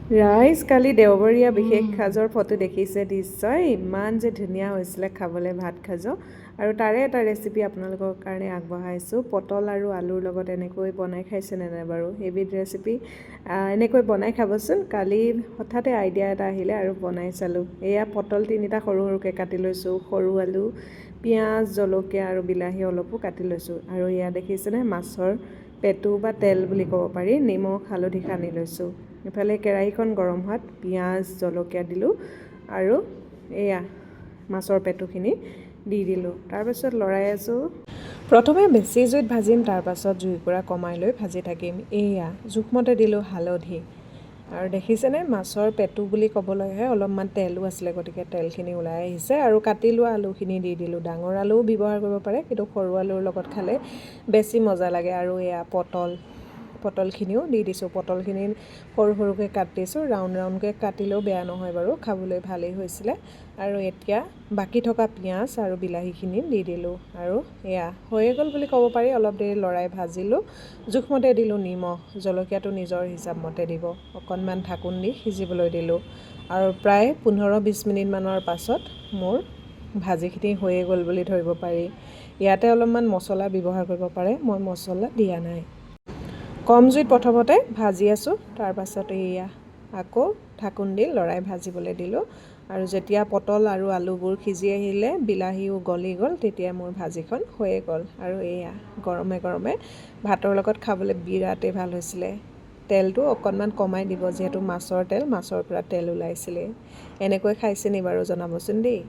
ৰাইজ কালি দেওবৰীয়া বিশেষ সাজৰ ফটো দেখিছে নিশ্চয়। ইমান যে ধুনীয়া হৈছিলে খাবলৈ ভাত সাজ। আৰু তাৰে এটা ৰেচিপি আপোনালোকৰ কাৰণে আগবঢ়াইছোঁ। পটল আৰু আলুৰ লগত এনেকৈ বনাই খাইছেনে নাই বাৰু? এবিধ ৰেচিপি এনেকৈ বনাই খাবচোন। কালি হঠাতে আইডিয়া এটা আহিলে আৰু বনাই চালোঁ। এয়া পটল 3টা সৰু সৰুকৈ কাটি লৈছোঁ, সৰু আলু, পিঁয়াজ, জলকীয়া আৰু বিলাহী অলপো কাটি লৈছোঁ। আৰু এয়া দেখিছেনে মাছৰ পেটু বা তেল বুলি ক'ব পাৰি, নিমখ হালধি সানি লৈছোঁ। ইফালে কেৰাহীখন গৰম হোৱাত পিঁয়াজ জলকীয়া দিলোঁ আৰু এয়া মাছৰ পেটুখিনি দি দিলোঁ। তাৰপাছত লৰাই আছোঁ। প্ৰথমে বেছি জুইত ভাজিম, তাৰপাছত জুইকুৰা কমাই লৈ ভাজি থাকিম। এয়া জোখমতে দিলোঁ হালধি। আৰু দেখিছেনে মাছৰ পেটু বুলি ক'বলৈহে অলপমান তেলো আছিলে, গতিকে তেলখিনি ওলাই আহিছে। আৰু কাটি লোৱা আলুখিনি দি দিলোঁ। ডাঙৰ আলুও ব্যৱহাৰ কৰিব পাৰে, কিন্তু সৰু আলুৰ লগত খালে বেছি মজা লাগে। আৰু এয়া পটলখিনিও দি দিছোঁ। পটলখিনি সৰু সৰুকৈ কাটিছোঁ, ৰাউণ্ড ৰাউণ্ডকৈ কাটিলেও বেয়া নহয় বাৰু, খাবলৈ ভালেই হৈছিলে। আৰু এতিয়া বাকী থকা পিঁয়াজ আৰু বিলাহীখিনি দি দিলোঁ। আৰু এয়া হৈয়ে গ'ল বুলি ক'ব পাৰি। অলপ দেৰি লৰাই ভাজিলোঁ। জোখমতে দিলোঁ নিমখ, জলকীয়াটো নিজৰ হিচাপমতে দিব। অকণমান ঢাকোন দি সিজিবলৈ দিলোঁ। আৰু প্ৰায় 15-20 মিনিটমানৰ পাছত মোৰ ভাজিখিনি হৈয়ে গ'ল বুলি ধৰিব পাৰি। ইয়াতে অলপমান মছলা ব্যৱহাৰ কৰিব পাৰে, মই মছলা দিয়া নাই। কম জুইত প্ৰথমতে ভাজি আছোঁ, তাৰপাছত এয়া আকৌ ঢাকোন দি লৰাই ভাজিবলৈ দিলোঁ। আৰু যেতিয়া পটল আৰু আলুবোৰ সিজি আহিলে, বিলাহীও গলি গ'ল, তেতিয়া মোৰ ভাজিখন হৈয়ে গ'ল। আৰু এয়া গৰমে গৰমে ভাতৰ লগত খাবলৈ বিৰাটেই ভাল হৈছিলে। তেলটো অকণমান কমাই দিব, যিহেতু মাছৰ তেল, মাছৰ পৰা তেল ওলাইছিলে। এনেকৈ খাইছে নি বাৰু জনাবচোন দেই।